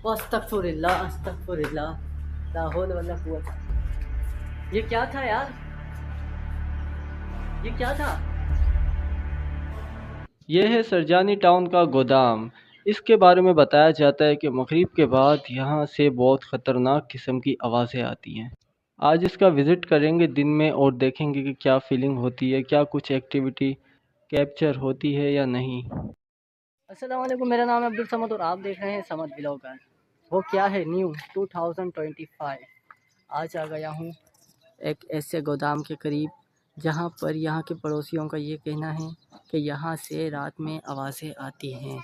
अस्तगफुरुल्लाह अस्तगफुरुल्लाह ला हौल वला कुव्वत। ये क्या था यार, ये क्या था? यह है सरजानी टाउन का गोदाम। इसके बारे में बताया जाता है कि मगरिब के बाद यहाँ से बहुत ख़तरनाक किस्म की आवाज़ें आती हैं। आज इसका विज़िट करेंगे दिन में और देखेंगे कि क्या फीलिंग होती है, क्या कुछ एक्टिविटी कैप्चर होती है या नहीं। अस्सलाम वालेकुम, मेरा नाम है अब्दुल समद और आप देख रहे हैं समद व्लॉगर। वो क्या है न्यू 2025। आज आ गया हूँ एक ऐसे गोदाम के करीब जहाँ पर यहाँ के पड़ोसियों का ये कहना है कि यहाँ से रात में आवाज़ें आती हैं।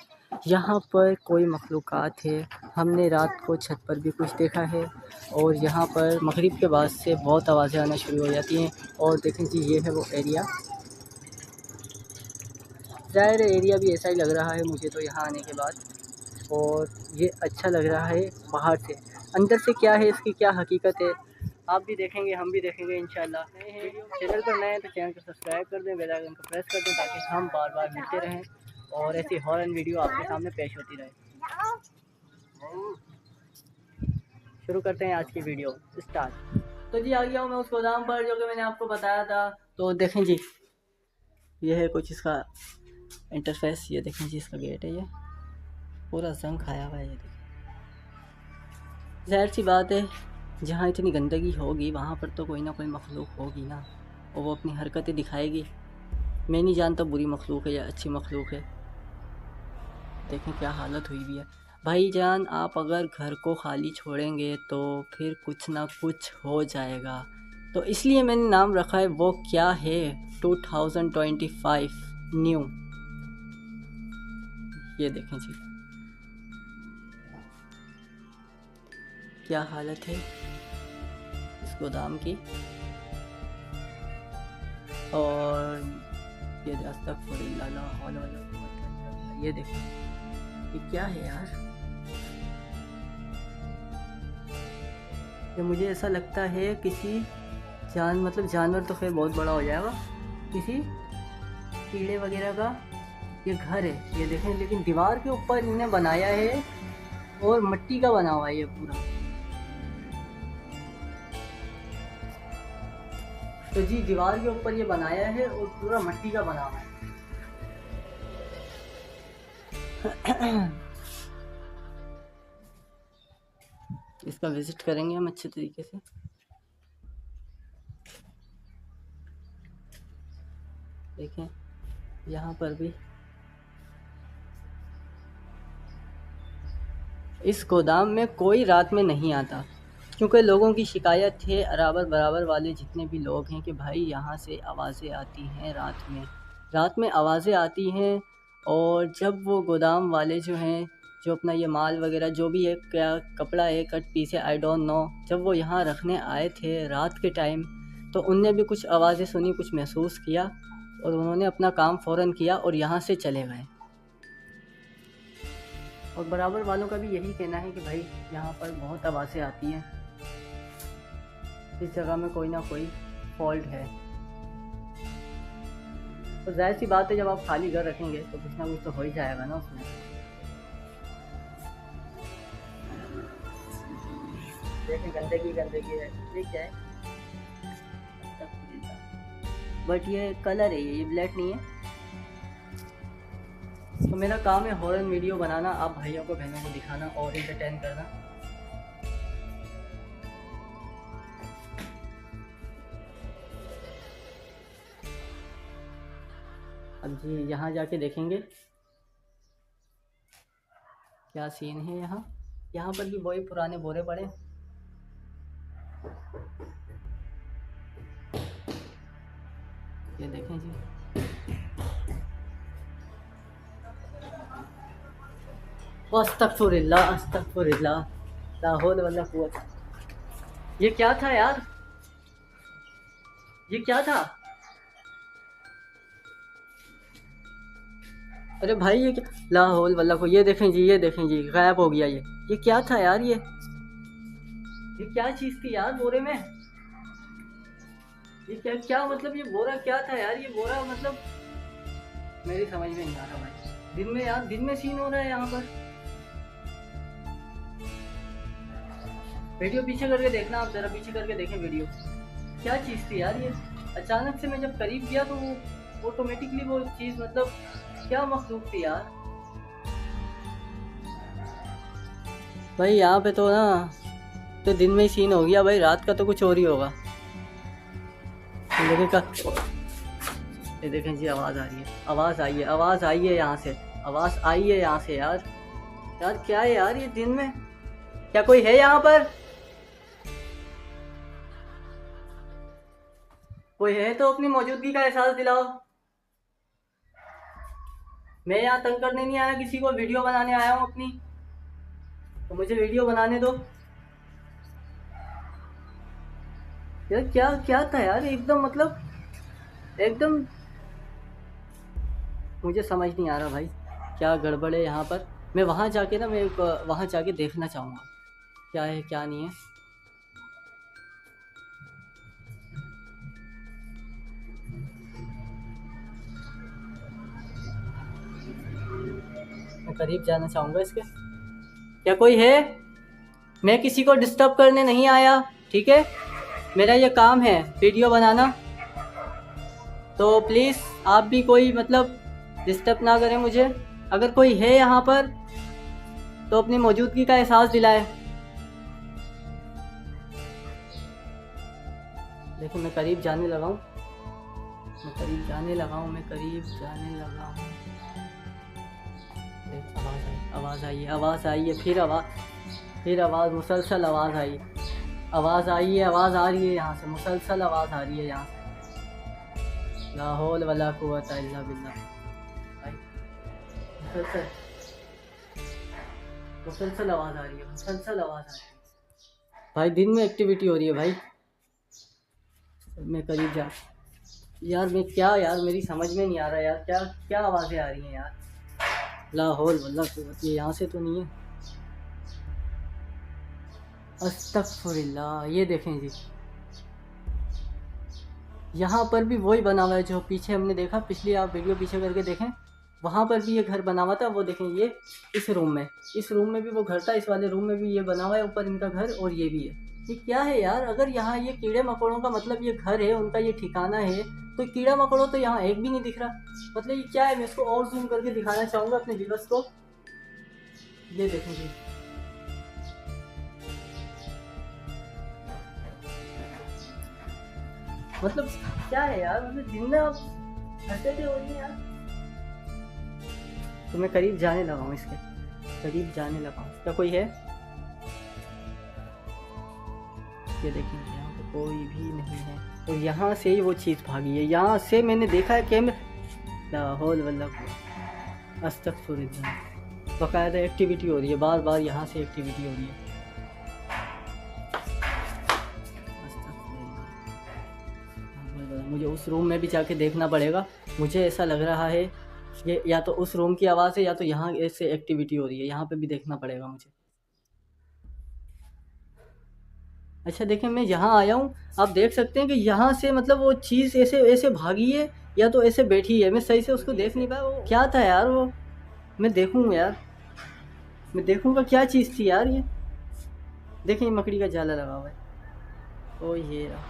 यहाँ पर कोई मखलूक़ात है। हमने रात को छत पर भी कुछ देखा है और यहाँ पर मगरिब के बाद से बहुत आवाज़ें आना शुरू हो जाती हैं। और देखें जी, ये है वो एरिया। ज़ाहिर एरिया भी ऐसा ही लग रहा है मुझे तो यहाँ आने के बाद। और ये अच्छा लग रहा है बाहर से। अंदर से क्या है, इसकी क्या हकीकत है, आप भी देखेंगे, हम भी देखेंगे इंशाल्लाह। नए हैं चैनल पर, नए हैं तो चैनल को सब्सक्राइब कर दें, बेल आइकन को प्रेस कर दें ताकि हम बार बार मिलते रहें और ऐसी हॉरर वीडियो आपके सामने पेश होती रहे। शुरू करते हैं आज की वीडियो स्टार्ट। तो जी, आ गया हूँ मैं उस गोदाम पर जो कि मैंने आपको बताया था। तो देखें जी, ये है कुछ इसका इंटरफेस। ये देखें जी, इसका गेट है, ये पूरा जंग खाया हुआ है। ये देखें, ज़ाहिर सी बात है जहाँ इतनी गंदगी होगी वहाँ पर तो कोई ना कोई मखलूक होगी ना, और वो अपनी हरकतें दिखाएगी। मैं नहीं जानता बुरी मखलूक है या अच्छी मखलूक है। देखें क्या हालत हुई भी है। भाईजान, आप अगर घर को खाली छोड़ेंगे तो फिर कुछ ना कुछ हो जाएगा। तो इसलिए मैंने नाम रखा है वो क्या है 2025 न्यू। ये देखें जी, क्या हालत है इस गोदाम की। और ये ये देखो, ये क्या है यार। ये मुझे ऐसा लगता है किसी जानवर तो खैर बहुत बड़ा हो जाएगा, किसी कीड़े वगैरह का ये घर है। ये देखें, लेकिन दीवार के ऊपर इन्हें बनाया है और मिट्टी का बना हुआ है ये पूरा। तो जी, दीवार के ऊपर ये बनाया है और पूरा मिट्टी का बना हुआ है। इसका विजिट करेंगे हम अच्छे तरीके से। देखें यहाँ पर भी, इस गोदाम में कोई रात में नहीं आता क्योंकि लोगों की शिकायत है, अराबर बराबर वाले जितने भी लोग हैं, कि भाई यहाँ से आवाज़ें आती हैं रात में आवाज़ें आती हैं। और जब वो गोदाम वाले जो हैं, जो अपना ये माल वगैरह जो भी है, क्या कपड़ा है, कट पीस है, आई डोंट नो, जब वो यहाँ रखने आए थे रात के टाइम तो उनने भी कुछ आवाज़ें सुनी, कुछ महसूस किया और उन्होंने अपना काम फ़ौरन किया और यहाँ से चले गए। और बराबर वालों का भी यही कहना है कि भाई यहाँ पर बहुत आवाज़ें आती हैं, इस जगह में कोई ना कोई फॉल्ट है। तो जाहिर सी बात है, जब आप खाली घर रखेंगे तो कुछ ना कुछ तो हो ही जाएगा ना उसमें। देखिए गंदगी गंदगी है, ये क्या है, बट ये कलर है, ये ब्लैक नहीं है। तो मेरा काम है हॉरर वीडियो बनाना, आप भाइयों को बहनों को दिखाना और एंटरटेन करना। अब जी यहाँ जाके देखेंगे क्या सीन है। यहाँ पर भी वही पुराने बोरे पड़े। ये देखें जी, अस्तगफुरुल्लाह अस्तगफुरुल्लाह ला हौल वला कुव्वत। ये क्या था यार, ये क्या था? अरे भाई, ये क्या, ला हौल वला को, ये देखें जी, ये देखें जी, गायब हो गया ये क्या था यार, ये क्या चीज़ थी यार बोरे में। ये क्या क्या मतलब, ये बोरा क्या था यार, ये बोरा मतलब मेरी समझ में नहीं आ रहा भाई। दिन में यार, दिन में सीन हो रहा है यहाँ पर। वीडियो पीछे करके देखना, आप ज़रा पीछे करके देखें वीडियो। क्या चीज़ थी यार ये? अचानक से मैं जब करीब गया तो वो ऑटोमेटिकली वो चीज़, मतलब क्या मखलूक थी यार। भाई यहाँ पे तो ना, तो दिन में ही सीन हो गया भाई, रात का तो कुछ और ही होगा। ये देखें जी, आवाज़ आ रही है, आवाज़ आई है, आवाज़ आई है यहाँ से, आवाज़ आई है यहाँ से यार। यार क्या है यार ये दिन में? क्या कोई है यहाँ पर? कोई है तो अपनी मौजूदगी का एहसास दिलाओ। मैं यहाँ तंग करने नहीं आया किसी को, वीडियो बनाने आया हूँ अपनी, तो मुझे वीडियो बनाने दो। यार क्या क्या था यार, एकदम मतलब एकदम मुझे समझ नहीं आ रहा भाई, क्या गड़बड़ है यहाँ पर। मैं वहाँ जाके ना, मैं वहाँ जाके देखना चाहूँगा क्या है क्या नहीं है। मैं करीब जाना चाहूँगा इसके। क्या कोई है? मैं किसी को डिस्टर्ब करने नहीं आया, ठीक है? मेरा ये काम है वीडियो बनाना, तो प्लीज़ आप भी कोई मतलब डिस्टर्ब ना करें मुझे। अगर कोई है यहाँ पर तो अपनी मौजूदगी का एहसास दिलाए। देखो मैं करीब जाने लगा हूँ, मैं करीब जाने लगा हूँ, मैं करीब जाने लगा हूँ। आवाज़ आई है, आवाज़ आई है, फिर आवाज़, मुसलसल आवाज़ आई, आवाज़ आई है, आवाज़ आ रही है यहाँ से, मुसलसल आवाज़ आ रही है यहाँ से। ला हौल वला कुव्वता इल्ला बिल्लाह। भाई मुसलसल मुसलसल आवाज़ आ रही है, मुसलसल आवाज़ आ रही है भाई। दिन में एक्टिविटी हो रही है भाई। मैं करीब जा, यार मैं क्या, यार मेरी समझ में नहीं आ रहा यार, क्या क्या आवाज़ें आ रही हैं यार। ला हौल वला कुव्वता, ये यहाँ से तो नहीं है। अस्तगफुरुल्लाह। ये देखें जी, यहाँ पर भी वही बना हुआ है जो पीछे हमने देखा, पिछली आप वीडियो पीछे करके देखें, वहाँ पर भी ये घर बना हुआ था। वो देखें ये, इस रूम में भी वो घर था, इस वाले रूम में भी ये बना हुआ है, ऊपर इनका घर, और ये भी है। ये क्या है यार? अगर यहाँ ये कीड़े मकोड़ों का मतलब ये घर है, उनका ये ठिकाना है, तो कीड़ा मकोड़ों तो यहाँ एक भी नहीं दिख रहा। मतलब ये क्या है? मैं इसको और जूम करके दिखाना चाहूँगा अपने व्यूअर्स को। ये देखें जी, मतलब क्या है यार, मतलब दिन में आप हरकतें हो रही हैं यार। तो मैं करीब जाने लगा हूँ इसके, करीब जाने लगा हूँ। क्या कोई है? ये देखेंगे यहाँ पे कोई भी नहीं है, और यहाँ से ही वो चीज़ भागी है, यहाँ से मैंने देखा है कैमरे। ला हौल वला कुव्वता, अस्तगफुरुल्लाह। बाकायदा एक्टिविटी हो रही है, बार बार यहाँ से एक्टिविटी हो रही है। अस्तगफुरुल्लाह। मुझे उस रूम में भी जाके देखना पड़ेगा। मुझे ऐसा लग रहा है ये या तो उस रूम की आवाज़ है, या तो यहाँ ऐसे एक्टिविटी हो रही है, यहाँ पे भी देखना पड़ेगा मुझे। अच्छा देखें, मैं यहाँ आया हूँ, आप देख सकते हैं कि यहाँ से मतलब वो चीज़ ऐसे ऐसे भागी है, या तो ऐसे बैठी है। मैं सही से उसको देख नहीं पाया, वो क्या था यार वो। मैं देखूँ यार, मैं देखूँगा क्या चीज़ थी यार ये। देखें ये मकड़ी का जाला लगा हुआ है, ओ ये रहा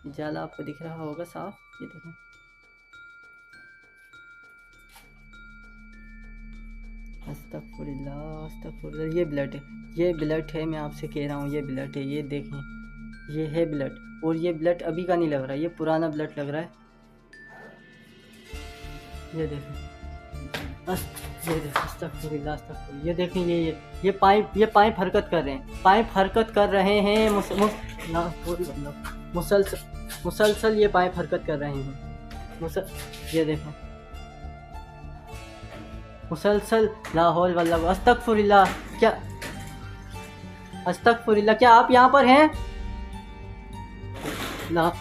जाला, आपको दिख रहा होगा साफ, ये देखें। अस्तगफुरुल्लाह, अस्तगफुरुल्लाह। ये ब्लड है, ये ब्लड है, मैं आपसे कह रहा हूँ ये ब्लड है। ये देखें, ये है ब्लड, और ये ब्लड अभी का नहीं लग रहा, ये पुराना ब्लड लग रहा है। ये देखें, ये देखें, अस्तगफुरुल्लाह, अस्तगफुरुल्लाह। ये देखें, ये पाइप हरकत कर रहे हैं, पाइप हरकत कर रहे हैं, मुसलसल मुसलसल ये पाइप हरकत कर रहे हैं। ये देखें, मुसलसल। ला हौल वला, अस्तगफुरुल्लाह। क्या अस्तगफुरुल्लाह, क्या आप यहाँ पर हैं? ला,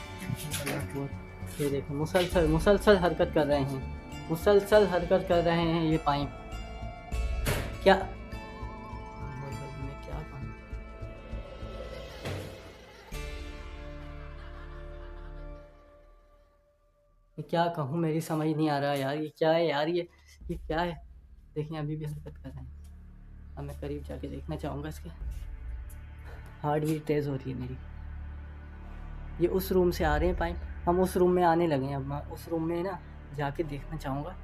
ये देखें, मुसलसल मुसलसल हरकत कर रहे हैं, मुसलसल हरकत कर रहे हैं ये पाइप। क्या मैं क्या कहूँ? मैं क्या कहूँ, मेरी समझ नहीं आ रहा यार, ये क्या है यार, ये क्या है? देखिए अभी भी हरकत कर रहे हैं। अब मैं करीब जाके देखना चाहूँगा इसके। हार्ट बीट तेज़ हो रही है मेरी। ये उस रूम से आ रहे हैं पाइप, हम उस रूम में आने लगे हैं। अब मैं उस रूम में ना जाके देखना चाहूँगा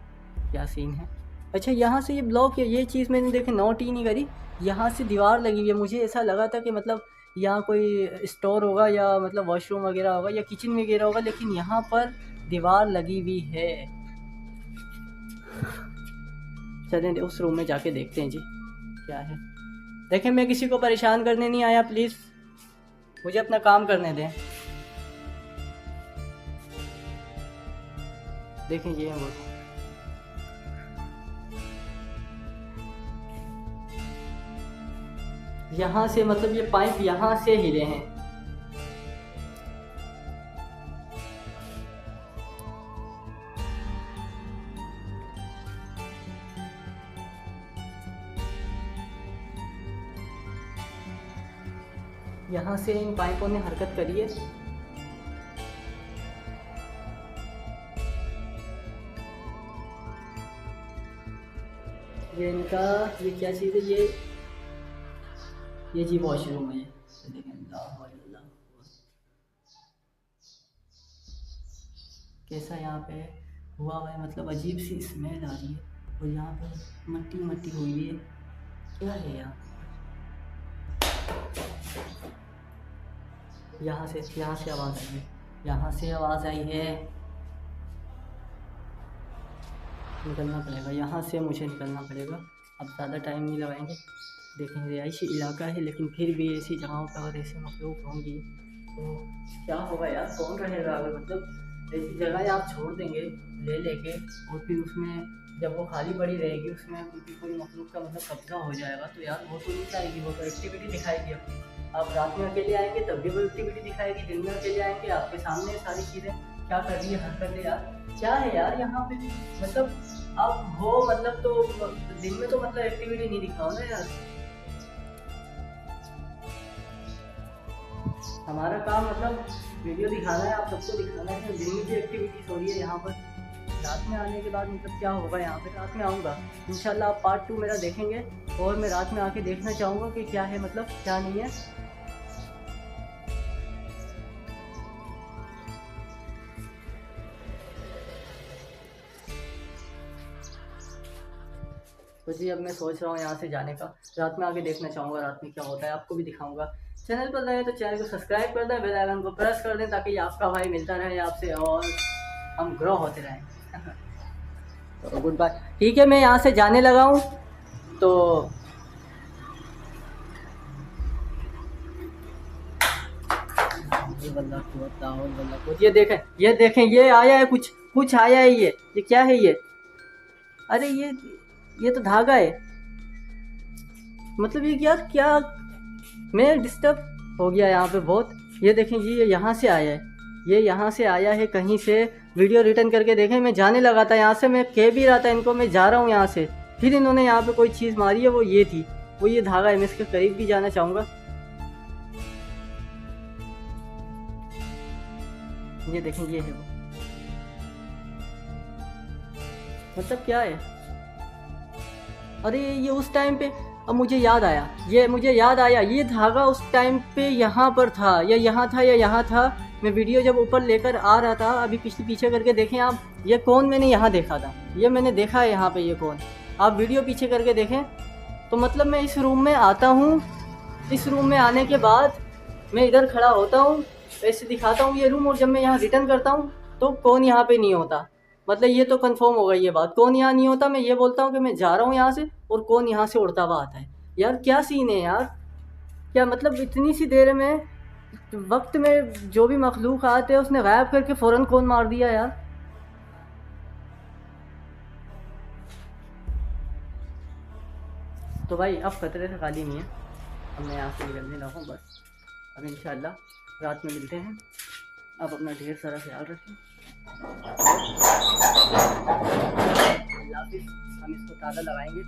क्या सीन है। अच्छा, यहाँ से ये ब्लॉक है, ये चीज़ मैंने देखे नोट ही नहीं करी। यहाँ से दीवार लगी हुई है, मुझे ऐसा लगा था कि मतलब यहाँ कोई स्टोर होगा या मतलब वॉशरूम वगैरह होगा या किचन वगैरह होगा, लेकिन यहाँ पर दीवार लगी हुई है। चलें उस रूम में जाके देखते हैं जी क्या है। देखें, मैं किसी को परेशान करने नहीं आया, प्लीज़ मुझे अपना काम करने दें। देखें ये वो यहाँ से मतलब ये पाइप यहाँ से हिले हैं। यहाँ से इन पाइपों ने हरकत करी है। ये इनका ये क्या चीज़ है, ये जी वॉशरूम है। ये देखें, कैसा यहाँ पे हुआ हुआ है, मतलब अजीब सी स्मेल आ रही है और यहाँ पे मट्टी मट्टी हुई है। क्या है यहाँ से आवाज़ आई है, यहाँ से आवाज़ आई है। निकलना पड़ेगा यहाँ से, मुझे निकलना पड़ेगा। अब ज़्यादा टाइम नहीं लगाएंगे। देखें, रिहायशी इलाका है लेकिन फिर भी ऐसी जगहों पर अगर ऐसे मखलूक होंगी तो क्या होगा यार, कौन रहेगा अगर मतलब ऐसी जगह आप छोड़ देंगे ले लेके और फिर उसमें जब वो खाली पड़ी रहेगी उसमें कोई मखलूक का मतलब कब्जा हो जाएगा तो यार वो तो नहीं चाहेगी, वो तो एक्टिविटी दिखाएगी अपनी। आप रात में अकेले आएंगे तब भी वो एक्टिविटी दिखाएगी, दिन में अकेले आएंगे आपके सामने सारी चीज़ें क्या कर रही है, हरकतें। यार क्या है यार यहाँ पे, मतलब आप हो मतलब तो दिन में तो मतलब एक्टिविटी नहीं दिखाओ ना यार। हमारा काम मतलब वीडियो दिखाना है, आप सबको दिखाना है। दिन में जो एक्टिविटीज हो रही है यहाँ पर, रात में आने के बाद मतलब क्या होगा यहाँ पे। रात में आऊँगा इंशाल्लाह, आप पार्ट 2 मेरा देखेंगे और मैं रात में आके देखना चाहूँगा कि क्या है मतलब क्या नहीं है। तो जी अब मैं सोच रहा हूँ यहाँ से जाने का, रात में आके देखना चाहूँगा रात में क्या होता है, आपको भी दिखाऊंगा। चैनल पर नए तो चैनल को सब्सक्राइब कर दें, बेल आइकन को प्रेस कर दें ताकि आपका भाई मिलता रहे आपसे और हम ग्रो होते रहें। तो गुड बाय। ठीक है, मैं यहाँ से जाने लगा हूँ। तो ये देखें ये आया है, कुछ आया है। ये क्या है ये? अरे ये तो धागा है। मतलब ये क्या मैं डिस्टर्ब हो गया यहाँ पे बहुत। ये देखें जी, ये यहाँ से आया है, ये यहाँ से आया है कहीं से। वीडियो रिटर्न करके देखें, मैं जाने लगा था यहाँ से, मैं कह भी रहा था इनको मैं जा रहा हूँ यहाँ से, फिर इन्होंने यहाँ पे कोई चीज़ मारी है, वो ये थी, वो ये धागा है। मैं इसके करीब भी जाना चाहूँगा। ये देखें, ये है वो। मतलब क्या है? अरे ये उस टाइम पे, अब मुझे याद आया, ये धागा उस टाइम पे यहाँ पर था, या यहाँ था या यहाँ था। मैं वीडियो जब ऊपर लेकर आ रहा था, अभी पीछे करके देखें आप, ये कौन मैंने यहाँ देखा था, ये मैंने देखा है यहाँ पे, ये कौन। आप वीडियो पीछे करके देखें। तो मतलब मैं इस रूम में आता हूँ, इस रूम में आने के बाद मैं इधर खड़ा होता हूँ, ऐसे दिखाता हूँ ये रूम, और जब मैं यहाँ रिटर्न करता हूँ तो कौन यहाँ पे नहीं होता। मतलब ये तो कंफर्म हो गई ये बात, कौन यहाँ नहीं होता। मैं ये बोलता हूँ कि मैं जा रहा हूँ यहाँ से, और कौन यहाँ से उड़ता हुआ आता है। यार क्या सीन है यार, क्या मतलब इतनी सी देर में, वक्त में जो भी मखलूक आते हैं उसने गायब करके फ़ौरन कौन मार दिया यार। तो भाई अब खतरे से खाली नहीं है, अब मैं यहाँ से निकलने लगा हूँ बस। अब इंशाल्लाह रात में मिलते हैं। आप अपना ढेर सारा ख्याल रखें। अल्लाह हाफिज़। हम इसको ताला लगाएंगे।